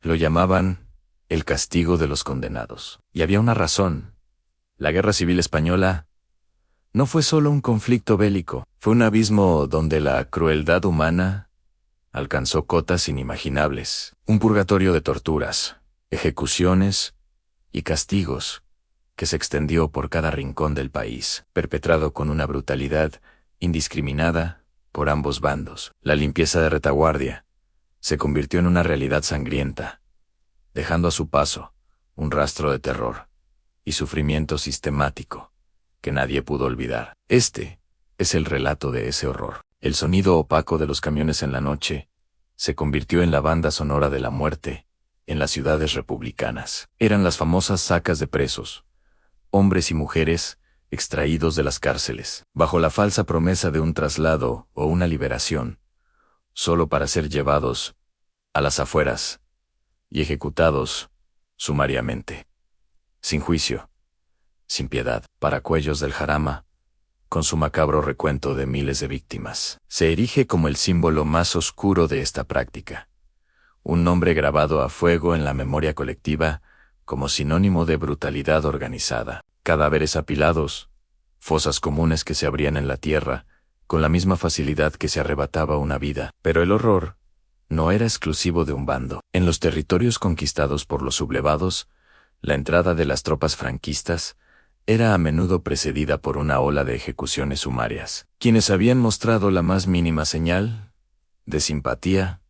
Lo llamaban el castigo de los condenados. Y había una razón. La Guerra Civil Española no fue solo un conflicto bélico, fue un abismo donde la crueldad humana alcanzó cotas inimaginables. Un purgatorio de torturas, ejecuciones y castigos que se extendió por cada rincón del país, perpetrado con una brutalidad indiscriminada por ambos bandos. La limpieza de retaguardia se convirtió en una realidad sangrienta, dejando a su paso un rastro de terror y sufrimiento sistemático que nadie pudo olvidar. Este es el relato de ese horror. El sonido opaco de los camiones en la noche se convirtió en la banda sonora de la muerte en las ciudades republicanas. Eran las famosas sacas de presos, hombres y mujeres extraídos de las cárceles, bajo la falsa promesa de un traslado o una liberación, solo para ser llevados a las afueras y ejecutados sumariamente, sin juicio, sin piedad. Paracuellos del Jarama, con su macabro recuento de miles de víctimas, se erige como el símbolo más oscuro de esta práctica, un nombre grabado a fuego en la memoria colectiva como sinónimo de brutalidad organizada. Cadáveres apilados, fosas comunes que se abrían en la tierra, con la misma facilidad que se arrebataba una vida. Pero el horror no era exclusivo de un bando. En los territorios conquistados por los sublevados, la entrada de las tropas franquistas era a menudo precedida por una ola de ejecuciones sumarias. Quienes habían mostrado la más mínima señal de simpatía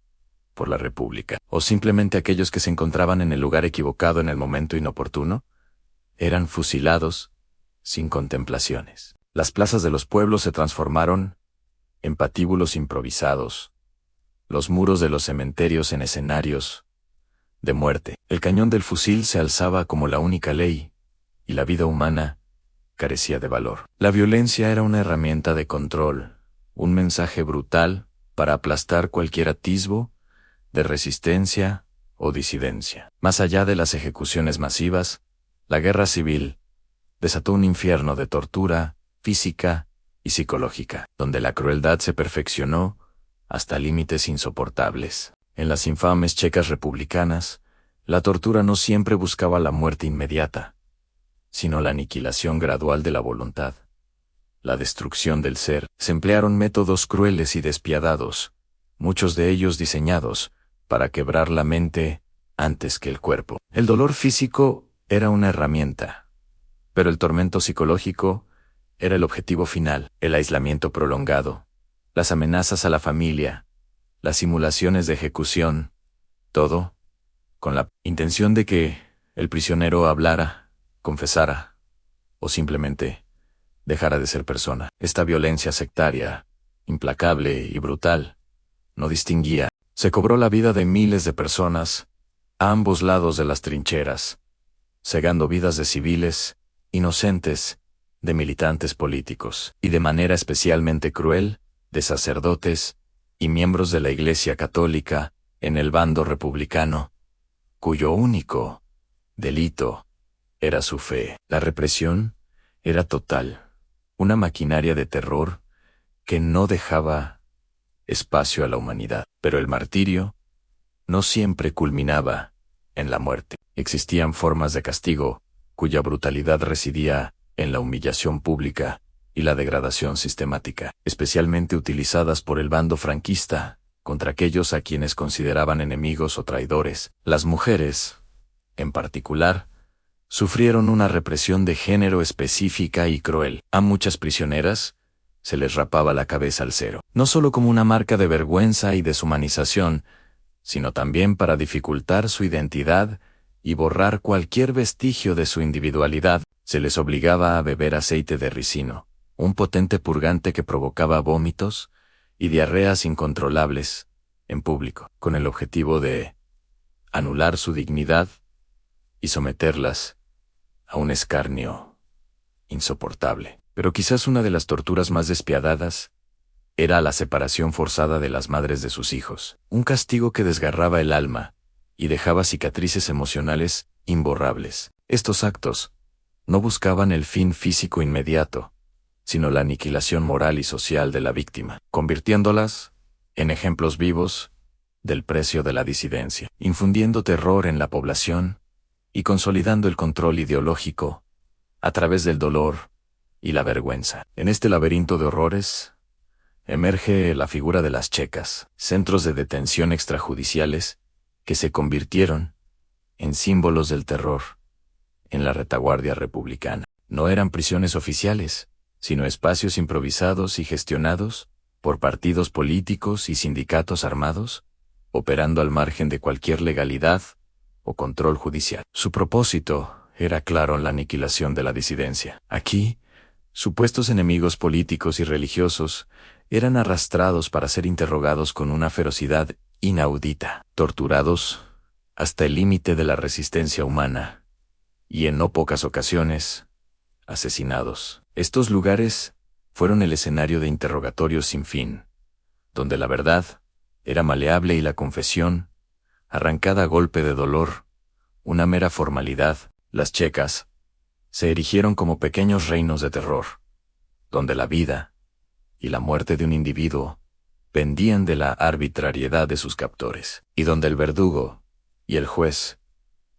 por la República, o simplemente aquellos que se encontraban en el lugar equivocado en el momento inoportuno, eran fusilados sin contemplaciones. Las plazas de los pueblos se transformaron en patíbulos improvisados, los muros de los cementerios en escenarios de muerte. El cañón del fusil se alzaba como la única ley, y la vida humana carecía de valor. La violencia era una herramienta de control, un mensaje brutal para aplastar cualquier atisbo de resistencia o disidencia. Más allá de las ejecuciones masivas, la guerra civil desató un infierno de tortura física y psicológica, donde la crueldad se perfeccionó hasta límites insoportables. En las infames checas republicanas, la tortura no siempre buscaba la muerte inmediata, sino la aniquilación gradual de la voluntad, la destrucción del ser. Se emplearon métodos crueles y despiadados, muchos de ellos diseñados para quebrar la mente antes que el cuerpo. El dolor físico era una herramienta, pero el tormento psicológico era el objetivo final. El aislamiento prolongado, las amenazas a la familia, las simulaciones de ejecución, todo con la intención de que el prisionero hablara, confesara o simplemente dejara de ser persona. Esta violencia sectaria, implacable y brutal, no distinguía. Se cobró la vida de miles de personas a ambos lados de las trincheras, cegando vidas de civiles inocentes, de militantes políticos, y de manera especialmente cruel, de sacerdotes y miembros de la Iglesia Católica en el bando republicano, cuyo único delito era su fe. La represión era total, una maquinaria de terror que no dejaba espacio a la humanidad. Pero el martirio no siempre culminaba en la muerte. Existían formas de castigo cuya brutalidad residía en la humillación pública y la degradación sistemática, especialmente utilizadas por el bando franquista contra aquellos a quienes consideraban enemigos o traidores. Las mujeres, en particular, sufrieron una represión de género específica y cruel. A muchas prisioneras se les rapaba la cabeza al cero, no solo como una marca de vergüenza y deshumanización, sino también para dificultar su identidad y borrar cualquier vestigio de su individualidad. Se les obligaba a beber aceite de ricino, un potente purgante que provocaba vómitos y diarreas incontrolables en público, con el objetivo de anular su dignidad y someterlas a un escarnio insoportable. Pero quizás una de las torturas más despiadadas era la separación forzada de las madres de sus hijos, un castigo que desgarraba el alma y dejaba cicatrices emocionales imborrables. Estos actos no buscaban el fin físico inmediato, sino la aniquilación moral y social de la víctima, convirtiéndolas en ejemplos vivos del precio de la disidencia, infundiendo terror en la población y consolidando el control ideológico a través del dolor y la vergüenza. En este laberinto de horrores emerge la figura de las checas, centros de detención extrajudiciales que se convirtieron en símbolos del terror en la retaguardia republicana. No eran prisiones oficiales, sino espacios improvisados y gestionados por partidos políticos y sindicatos armados, operando al margen de cualquier legalidad o control judicial. Su propósito era claro en la aniquilación de la disidencia. Aquí, supuestos enemigos políticos y religiosos eran arrastrados para ser interrogados con una ferocidad inaudita, torturados hasta el límite de la resistencia humana, y en no pocas ocasiones, asesinados. Estos lugares fueron el escenario de interrogatorios sin fin, donde la verdad era maleable y la confesión, arrancada a golpe de dolor, una mera formalidad. Las checas se erigieron como pequeños reinos de terror, donde la vida y la muerte de un individuo pendían de la arbitrariedad de sus captores, y donde el verdugo y el juez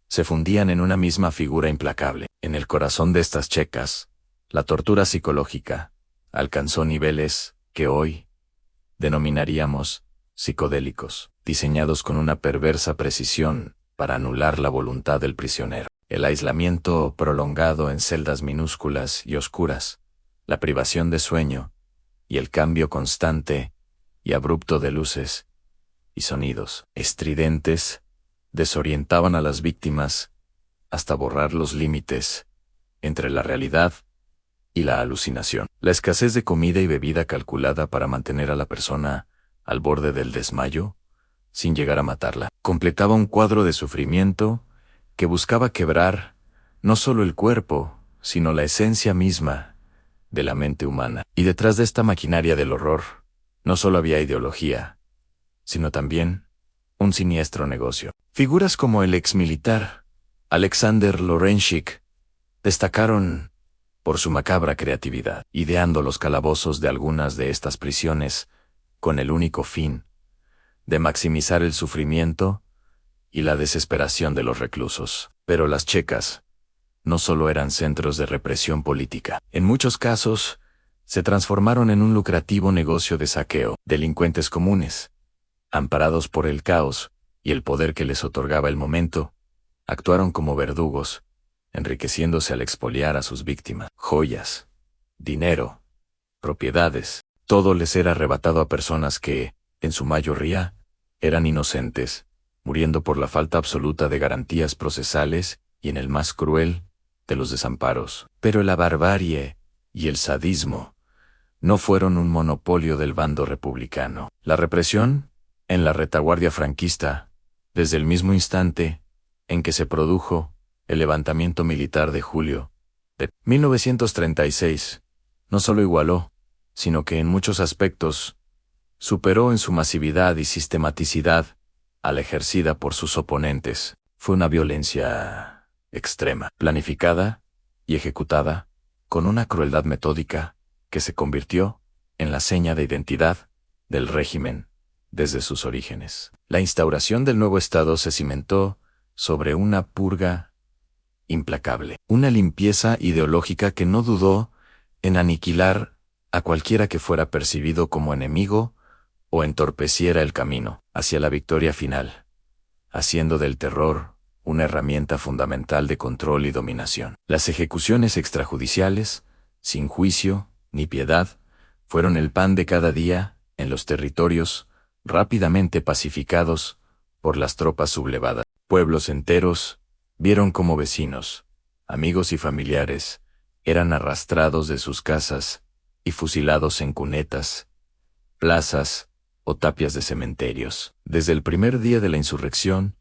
se fundían en una misma figura implacable. En el corazón de estas checas, la tortura psicológica alcanzó niveles que hoy denominaríamos psicodélicos, diseñados con una perversa precisión para anular la voluntad del prisionero. El aislamiento prolongado en celdas minúsculas y oscuras, la privación de sueño y el cambio constante y abrupto de luces y sonidos estridentes desorientaban a las víctimas hasta borrar los límites entre la realidad y la alucinación. La escasez de comida y bebida calculada para mantener a la persona al borde del desmayo, sin llegar a matarla, completaba un cuadro de sufrimiento que buscaba quebrar no solo el cuerpo, sino la esencia misma de la mente humana. Y detrás de esta maquinaria del horror, no solo había ideología, sino también un siniestro negocio. Figuras como el exmilitar Alexander Lorenschik destacaron por su macabra creatividad, ideando los calabozos de algunas de estas prisiones con el único fin de maximizar el sufrimiento y la desesperación de los reclusos. Pero las checas no solo eran centros de represión política. En muchos casos, se transformaron en un lucrativo negocio de saqueo. Delincuentes comunes, amparados por el caos y el poder que les otorgaba el momento, actuaron como verdugos, enriqueciéndose al expoliar a sus víctimas. Joyas, dinero, propiedades, todo les era arrebatado a personas que, en su mayoría, eran inocentes, muriendo por la falta absoluta de garantías procesales y en el más cruel de los desamparos. Pero la barbarie y el sadismo no fueron un monopolio del bando republicano. La represión, en la retaguardia franquista, desde el mismo instante en que se produjo el levantamiento militar de julio de 1936, no solo igualó, sino que en muchos aspectos superó en su masividad y sistematicidad a la ejercida por sus oponentes. Fue una violencia extrema, planificada y ejecutada con una crueldad metódica que se convirtió en la seña de identidad del régimen desde sus orígenes. La instauración del nuevo Estado se cimentó sobre una purga implacable, una limpieza ideológica que no dudó en aniquilar a cualquiera que fuera percibido como enemigo o entorpeciera el camino hacia la victoria final, haciendo del terror una herramienta fundamental de control y dominación. Las ejecuciones extrajudiciales, sin juicio ni piedad, fueron el pan de cada día en los territorios rápidamente pacificados por las tropas sublevadas. Pueblos enteros vieron cómo vecinos, amigos y familiares eran arrastrados de sus casas y fusilados en cunetas, plazas o tapias de cementerios. Desde el primer día de la insurrección,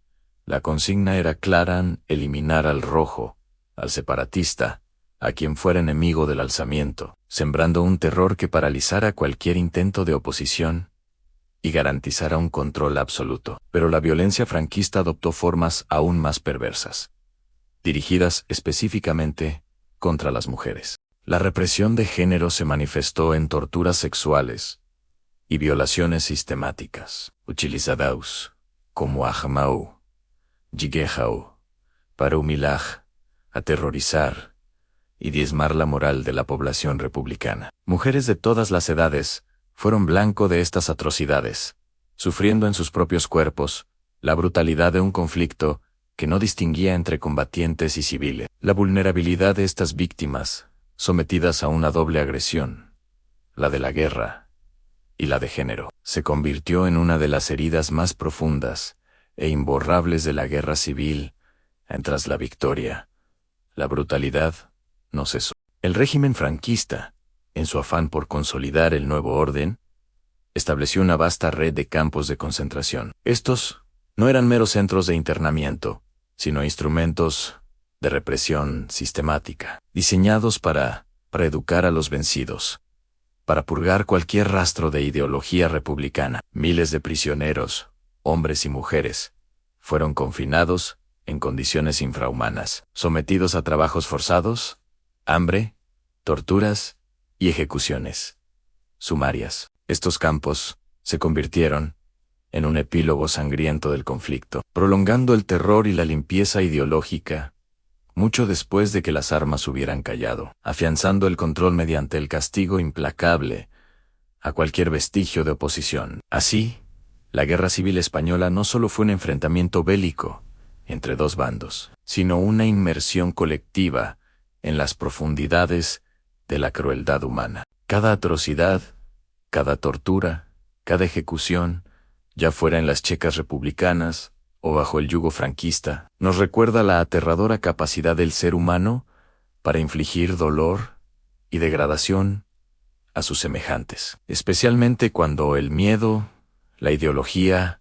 la consigna era clara: eliminar al rojo, al separatista, a quien fuera enemigo del alzamiento, sembrando un terror que paralizara cualquier intento de oposición y garantizara un control absoluto. Pero la violencia franquista adoptó formas aún más perversas, dirigidas específicamente contra las mujeres. La represión de género se manifestó en torturas sexuales, y violaciones sistemáticas, utilizadas como Ahmau, Jigejao, para humillar, aterrorizar y diezmar la moral de la población republicana. Mujeres de todas las edades fueron blanco de estas atrocidades, sufriendo en sus propios cuerpos la brutalidad de un conflicto que no distinguía entre combatientes y civiles. La vulnerabilidad de estas víctimas, sometidas a una doble agresión, la de la guerra y la de género, se convirtió en una de las heridas más profundas e imborrables de la guerra civil. Tras la victoria, la brutalidad no cesó. El régimen franquista, en su afán por consolidar el nuevo orden, estableció una vasta red de campos de concentración. Estos no eran meros centros de internamiento, sino instrumentos de represión sistemática, diseñados para educar a los vencidos, para purgar cualquier rastro de ideología republicana. Miles de prisioneros, hombres y mujeres, fueron confinados en condiciones infrahumanas, sometidos a trabajos forzados, hambre, torturas y ejecuciones sumarias. Estos campos se convirtieron en un epílogo sangriento del conflicto, prolongando el terror y la limpieza ideológica mucho después de que las armas hubieran callado, afianzando el control mediante el castigo implacable a cualquier vestigio de oposición. Así, la Guerra Civil Española no solo fue un enfrentamiento bélico entre dos bandos, sino una inmersión colectiva en las profundidades de la crueldad humana. Cada atrocidad, cada tortura, cada ejecución, ya fuera en las checas republicanas o bajo el yugo franquista, nos recuerda la aterradora capacidad del ser humano para infligir dolor y degradación a sus semejantes, especialmente cuando el miedo, la ideología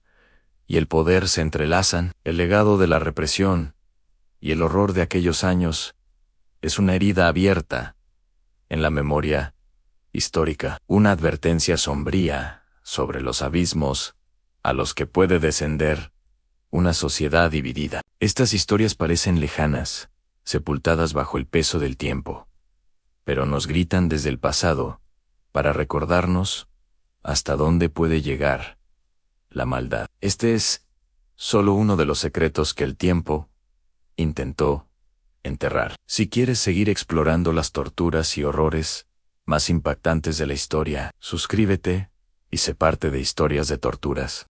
y el poder se entrelazan. El legado de la represión y el horror de aquellos años es una herida abierta en la memoria histórica, una advertencia sombría sobre los abismos a los que puede descender una sociedad dividida. Estas historias parecen lejanas, sepultadas bajo el peso del tiempo, pero nos gritan desde el pasado para recordarnos hasta dónde puede llegar la maldad. Este es solo uno de los secretos que el tiempo intentó enterrar. Si quieres seguir explorando las torturas y horrores más impactantes de la historia, suscríbete y sé parte de Historias de Torturas.